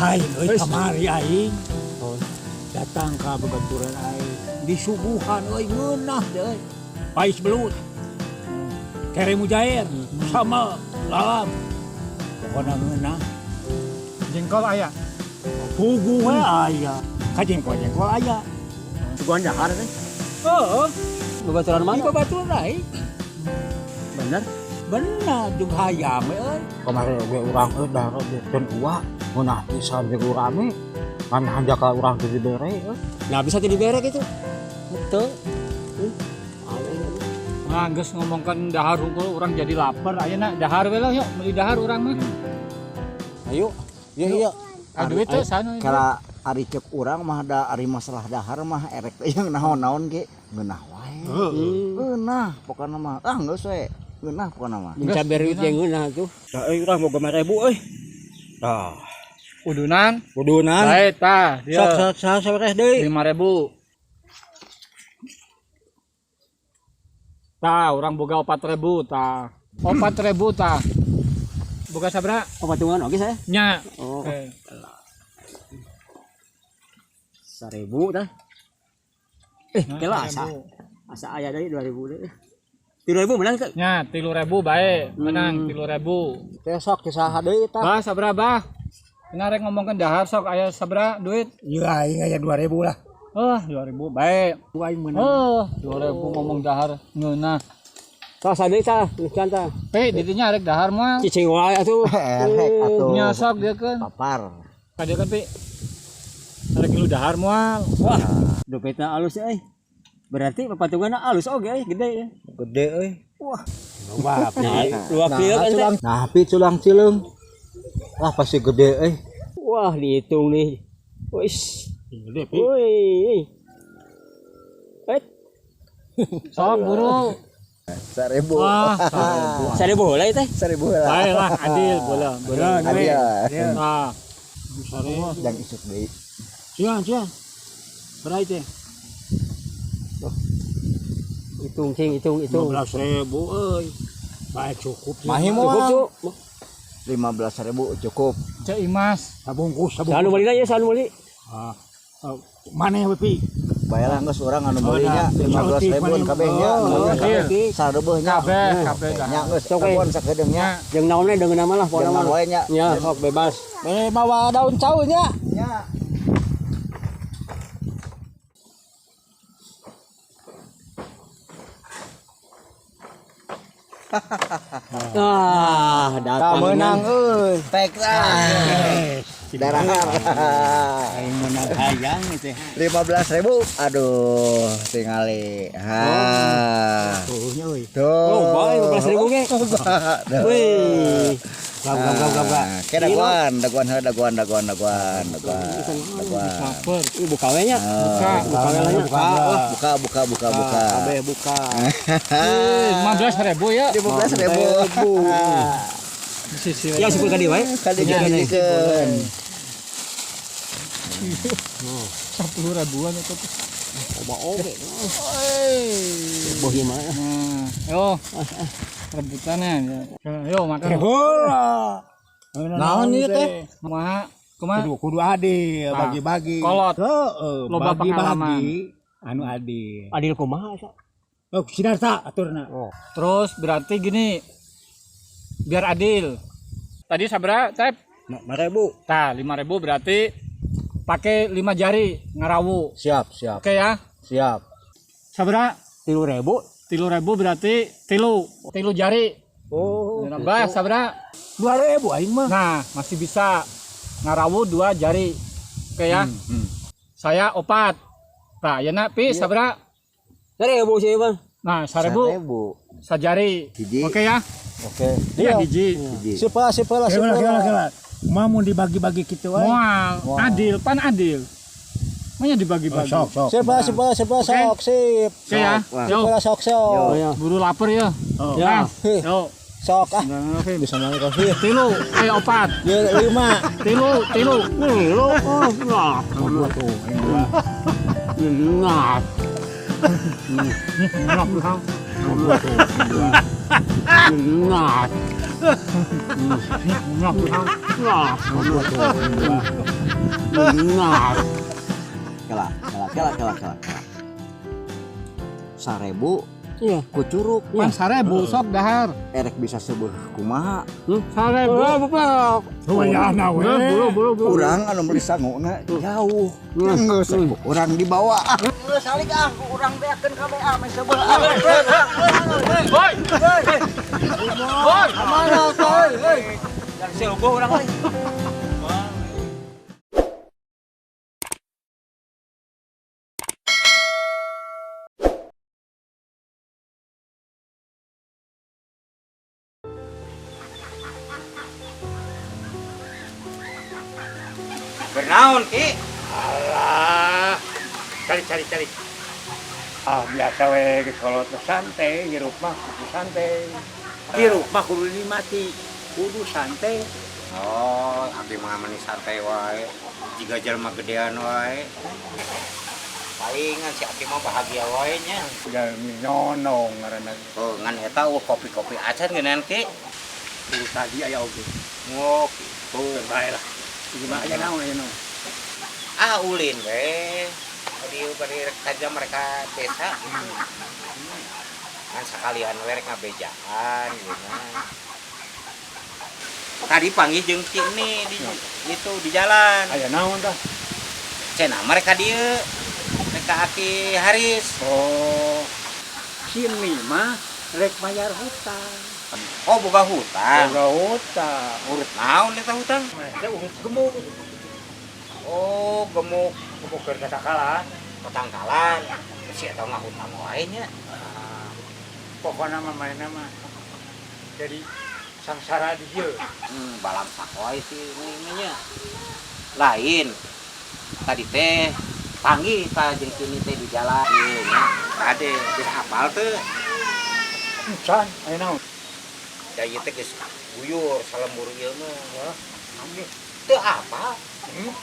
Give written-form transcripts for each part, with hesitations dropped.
Aing euy kamari aing. Datang ka babaturan aing. Disuguhan euy ngeunah deui. Pais belut. Kere mujair sama lalam. Pokona ngeunah. Jengkol aya. Pugu we aya. Ka jengkol aya. Suguhan dahar teh. Heeh. Babaturan Di mana? babaturan aing. Bener. Benar jeung hayam euy. Kemarin gue urang dahar dan uak ngeunah pisan jeung urang kan hanjaka urang teu dibere. Nah bisa jadi berek itu. Betul. Nah, geus ngomongkeun dahar hungkul urang jadi lapar. Ayeuna dahar we lah yuk, meuli dahar urang mah. Ayo. Iya. Adu itu sana. Kala ari cek urang mah da ari masalah dahar mah erek teh yang naon-naon ge ngeunah wae. Ngeunah pokona mah. Geus we. Ngeunah pokona mah. Minta beri jeung ngeunah tuh. Da euy urang boga 5.000 euy. Tah, Udunan. kudunan. Bae tah. Sok saberes deui. 5.000. Tah, urang boga 4.000 tah. 4.000 tah. Boga sabaraha? Patungan oge saya. Nya. Oh. Oke. 1.000 tah. Kela asa aya deui 2.000 deui. 3.000 menang teh. Nya 3.000 bae. Menang 3.000. Teh sok kisaha deui tah. Bah sabaraha bah? Cenah rek ngomongkeun dahar sok aya sabaraha duit? Ieu aing aya 2000 lah. 2.000 bae. Aing menang. 2.000 ngomong dahar ngeunah. Sok sadeu tah, nucan tah. Pe didinya rek dahar mah. Cicing wae atuh. Erek atuh. Nya sok dia keun. Papar. Ka dia kan pe. Rek ngilu dahar moal. Wah, dompetna alus euy. Berarti patunganna alus oge euy, gede ya. Gede euy. Loba. Dua kilo kan teh. Nah, pi culang cileung. Wah, pasti gede euy. Wah, dihitung nih. Wis. Gede pi. Woi. Sok buru. 1.000. Wah, 1.000 boleh teh. 1.000 lah. bae lah adil bola. Bola. Adil. Nah, Jang isuk deui. Cian. Berai teh. Hitung cing, hitung. 15.000 euy. Bae cukup. Mahi Cukup moal. tuh. 15.000 cukup. Cek Imas. Sabungkus. Sanu meuli ya, sanu meuli. Ah. Maneh we pi. Bae lah geus urang anu meuli nya 15.000 kabeh nya. Sareubeuh nya. Kabeh dah. Nya geus kabon sakedeung nya. Jeung naonnya dengan nama lah pokona Jangan mah. wae nya. Ya, sok bebas. Bawa daun cau nya. Nya. Datang menang euy. Tek lah. Darahar. Aing menang hayang teh. 15.000. Aduh, tingali. Ha. Tuh nya euy. Tuh. Oh, bae 15.000 ge. Wih. Oke, daguan. Lapar. Buka we nya. Buka we lah nya. Buka. Kabeh buka. 15.000 ya. 15.000. Sisi. Ya sepul ka di wae. Kali jadikan. 10.000-an itu. Coba oge. Boh ieu mah. Yo. Rebutannya. Yo makan. Heula. Naon ieu teh? Kumaha? Kudu adil, bagi-bagi. Kolot. Heeh, Loba pengalaman. bagi-bagi. Anu adil. Adil kumaha asa? Oh, Sidarta aturna. Terus berarti gini. Biar adil. Tadi sabaraha, Cep? 5.000. Tah, 5.000 berarti pakai 5 jari ngarawu. Siap. Oke ya. Siap. Sabaraha? 3.000. 3.000 berarti tilu jari. Oh. Bah, sabaraha? 2.000 aing mah. Nah, masih bisa ngarawu 2 jari. Oke ya. Saya 4. Nah, yeuna pi sabaraha? 1.000 sih, Bang. Nah, 1.000 sajari. Hiji. Oke ya. Oke. Iya, hiji. Siapa lah. Kela. Mau dibagi-bagi kitu wae. Moal, adil, pan adil. Maunya dibagi-bagi. Sok. Siapa sok sip. Oke ya. Yo, Sok. buru lapar ya. Oh. Ya. Yo. Sok ah. Oke. Bisa mana kopi. Tilu, 4. Ye 5. Tilu. Lu oh, nah. Dua tuh, aing dua. Nah. Enak lu, Kang. Dua tuh, aing dua. Nah. Kelak. 1000 Iya. ku curug Pan 1000 sok dahar. erek bisa sebuah kumaha 1000. Lumayan na we. urang anu meuli sanguna jauh geus urang dibawa geus salik ku urang beakeun ka BA meh sebeul Boy. Boy, mana coy yang silboh urang euy bernaon ki Alah. Cari. Biasa we geus kolot mah santai, hirup mah kudu santai. Hirup mah kudu dimati, kudu santai. oh abdi mah meni santai wae jiga jelema gedean wae palingan si abdi mah bahagia wae nya Ya nyonong ngaranna. oh ngan eta kopi-kopi acan geunan ki Kudu tadi aya oge. oh kitu Bae lah. Gimana aya naon. ulin we bari saja mereka desa kan sekalian we rek ngabejaan geunan tadi panggil jeung Cini di jalan Aya naon tah? cenah mereka dieu mereka Aki Haris Oh. Sini mah rek mayar hutang. oh boga hutang Boga hutang. urut naon eta hutang Mereka urut gemuk. oh gemuk Keur katakalan. ketangkalan si eta mah hutang wae nya Pokokna mah mainna mah jadi sangsara di dieu. balam sakoy sih ini nya lain tadi teh panggil ka jeung Cini teh di jalan ieu nya ade geus hafal teu Can, aya naon? da ieu teh geus buyur salembur ieu mah Panggil. teu apa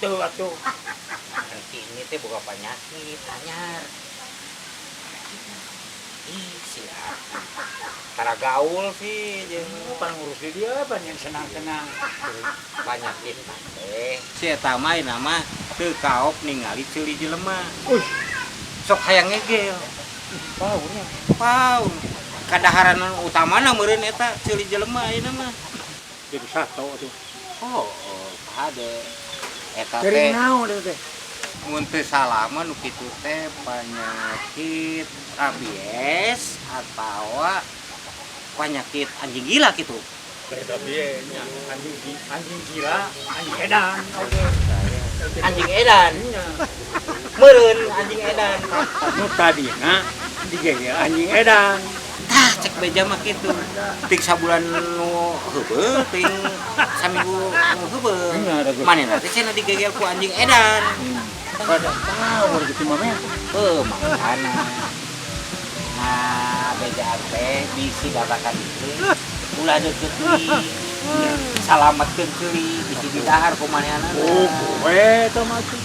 Teu atuh. Cini teh boga penyakit anyar ih sia tara gaul sih jeung Pan ngurus di dia pan yang senang-senang. penyakit teh si eta mah nama teu kaop ningali ceuli jelema sok hayang ngegel Paurnya. pau kadaharan utamana meureun eta ceuli jelema ayeuna mah Jadi satu tuh. oh ade eta Dari teh naon teh? mun teu salah mah nu kitu teh penyakit rabies atawa penyakit anjing gila gitu Beda bieu nya anjing gila, anjing edan. Oke. anjing edan meureun anjing edan Nu tadina digegel anjing edan. tah cek beja mah kitu ting sabulan nu heubeul ting saminggu nu heubeul manehna teh cenah digegel ku anjing edan Pada power gitu mah meh. makana nah bejaan teh bisi babakan itu ulah deukeut deui salametkeun deui bisi didahar ku manehna Oh, kowe teh masuk.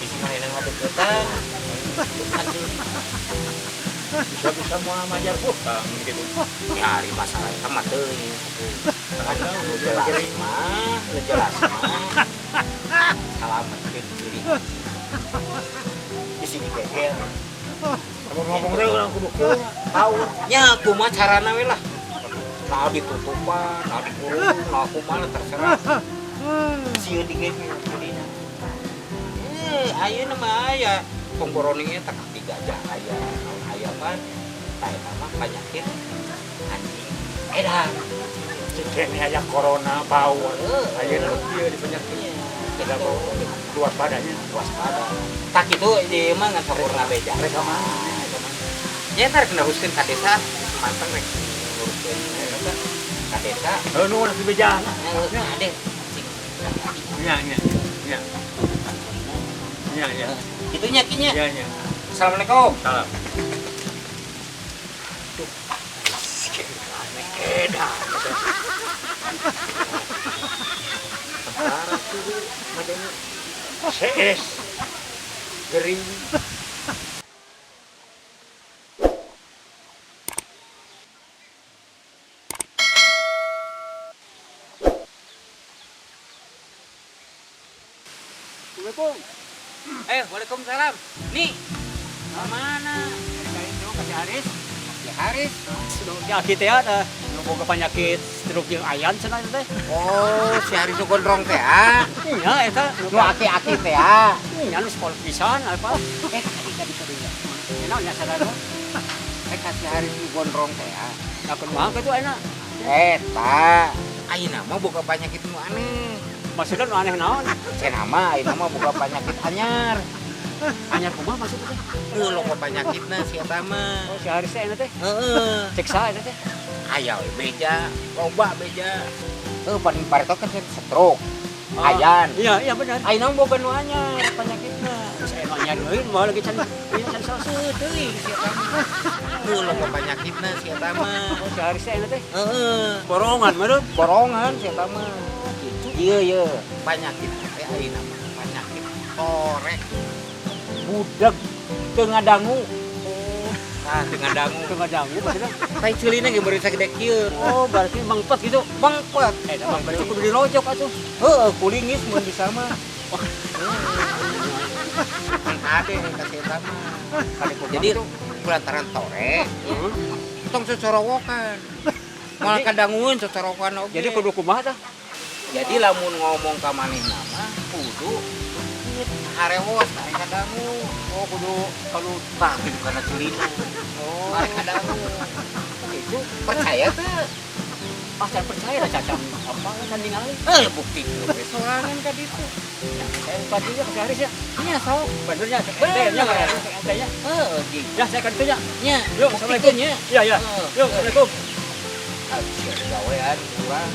bisi manehna ngadeuketan Bisa mau majar hutang gitu. nyari masalah eta mah teuing kan nu jelas mah salametkeun deui bisi digegel Ngomong deh orang kudu kieu nya. tahu nya kumaha carana we lah nah ditutupan nah dikurung nah kumaha terserah sieun digegel dina ayeuna mah aya pengboroninya tak tiga aja aya naon aya pan tah eta mah penyakit anjing edan Ceknya aya corona power. Ayeuna kieu di penyakitnya. Tidak mau luas padanya. waspada tak kitu ieu mah ngan sakurna beja Mereka mah nya entar kena uruskeun ka desa manteng rek uruskeun eta ka desa nu lagi bejana. nya ade Nya. kitu nya kinya Ya nya. assalamualaikum Salam. Edan. Sekarang tuh madani CS gering. Assalamualaikum. Waalaikumsalam. Nih, mana? Itu kasih Haris. Ya Haris. Penyakit ya, boga penyakit stroke yang ayan cenah teh. Oh, si Haris nu gondrong teh ah. Iya eta Nu aki-aki teh ah. nya nu sekolah pisan apa. Kadi. Enak nya sadar. Kasih Haris nu gondrong teh ah. Lamun mah kitu enak. Eta, ayeuna mah boga penyakit nu aneh. Maksudna nu aneh naon? Cenah mah ayeuna mah boga penyakit anyar. Anyar kumaha maksudna teh? Loba penyakitna si eta mah. Oh, si Haris teh eta teh. Heeh. Cek saha eta teh? Aya we beja, loba beja. Paling pareto kan stroke. Ayan. Iya benar. Ayeuna mah boga nu anyar penyakitna. Saya nu anyar deui moal lagi can sauseuh teuing si eta mah. Loba penyakitna si eta mah. Oh, si Haris teh eta teh. Heeh. Borongan mah dong. Borongan si eta mah. Iya. Penyakit teh ayeuna mah penyakit korek. Budak teu ngadangu. Nah, teu ngadangu. Teu ngadangu maksudna. Tai ceulina ge bari sagede kieu. Oh, berarti mangpet gitu. Bangpet. Eta mah berarti kudu dirojok atuh. Heeh, kulingis mun bisa mah. Ade ka si eta mah. Jadi kulantaran torek, tong cocorowokan. Moal kadangueun cocorowokan oge. Jadi kudu kumaha tah? Jadi lamun ngomong ka manehna mah kudu harewos arek kadangu. Oh, kudu Kalau tapi karena celina. Oh, arek kadangu. Itu percaya teh. saya percaya lah cacang apa tanding alih. Bukti ge sorangan ka ditu. Saya tadinya ke Haris ya. Nya sok. Benernya Bener. katanya. Gitu. Ya, saya akan tanya. Nya. Yuk, assalamualaikum. Nya. Iya. Yuk, assalamualaikum. Gawean kurang.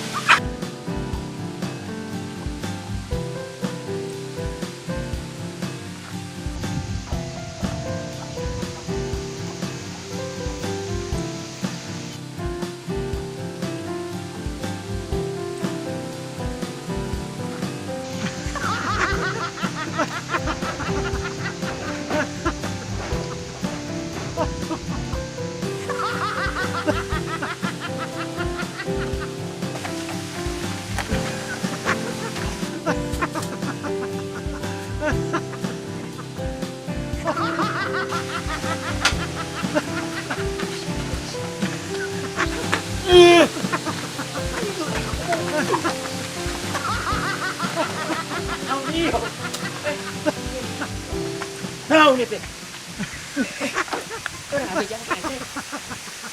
Tahu nih teh.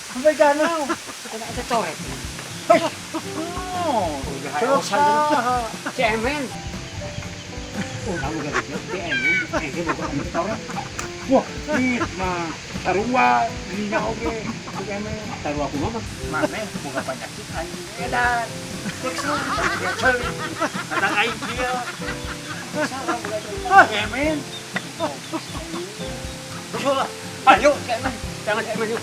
Sampai jangan. Kena ada corek. Cemen. Oh, kamu gak bisa cemen. Bukan corek. Wah, ini mah sarua ininya oge. Cemen. Sarua kumaha mah? Mana boga penyakit anjing edan. Anak aing dia. Cemen. Betul. Ayo, cemen. Jangan cemen yuk.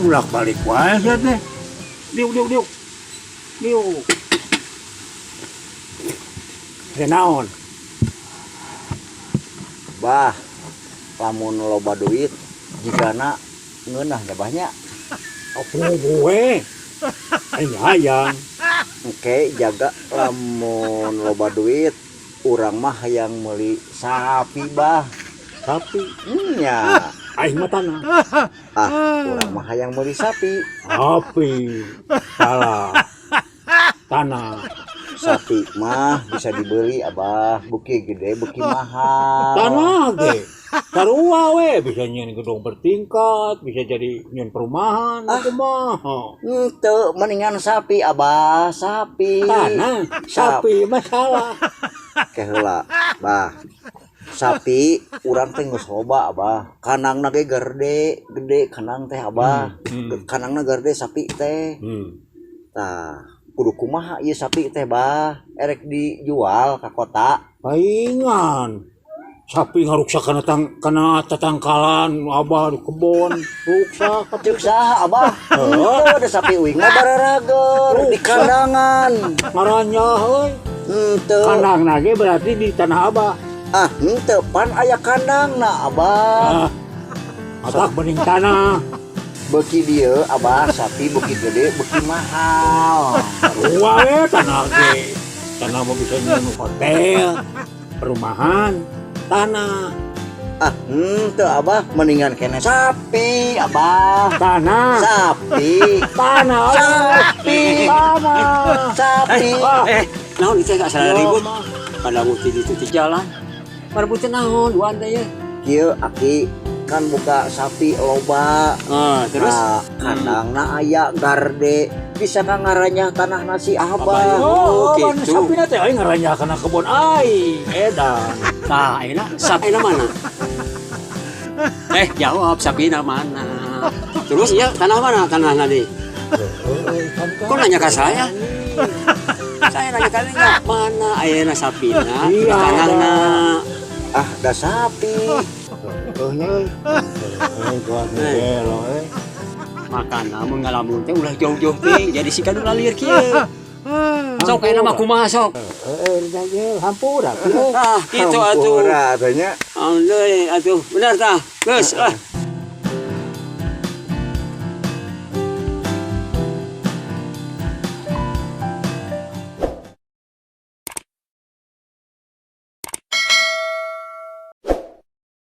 Bulak balik wae sia teh. Diuk. Renaon? Bah, lamun loba duit jigana ngeunah da bahnya. Apa gue? Aing hayang. Engke jaga lamun loba duit urang mah hayang meuli sapi bah. Sapi. Nya. Aing mah tanah. Urang mah hayang meuli sapi. Sapi. Salah. Tanah. Sapi mah bisa dibeli abah, buki gede, buki mahal. Tanah ge. Sarua we bisa nyeun gedung bertingkat, bisa jadi nyeun perumahan itu mah. Henteu mendingan sapi abah, sapi. Tanah, sapi masalah. Keheula, bah. Sapi urang teh geus loba abah. Kanangna ge gede kanang teh abah. Kanangna gede sapi teh. Tah, kudu kumaha ieu sapi teh bah? Erek dijual ka kota. Paingan. sapi ngaruksak kana tatangkalan abah di kebon ruksak Cek saha abah? Heuh, ada sapi uing mah bararager di kandangan. ngarannya euy Henteu. kandang nage berarti di tanah abah Ah, henteu pan aya kandangna abah. atak bening tanah Beuki dieu abah sapi bukit gede beuki mahal. wae tanah ge tanah mah bisa nyeun hotel perumahan tanah Ah, henteu abah mendingan kene sapi abah. tanah Sapi. tanah Sapi. tanah Sapi. Naon itu gak salah ribut. Pada mesti di jalan. Pada butih naon duan teh ya. Kieu aki kan buka sapi loba. Terus Nah, kandangna aya garde. Bisa ngarannya tanah nasi abah. oh gitu. mana sapi na teh aing ngarannya kana kebon aing edan tah enak sapi mana? Jawab sapi mana? Terus ya tanah mana tanah nanti? Kok nanya ke saya? Saya nanya kali nggak mana ayeuna sapina, Iya, tanahna. Ah, da sapi. Makana mun ngalamun teh ulah jauh-jauh teh jadi si kanu lalir kieu. Sok aya mah kumaha sok. hampura Tah kitu atuh. Hampura tanya. Aleuy atuh bener tah. Geus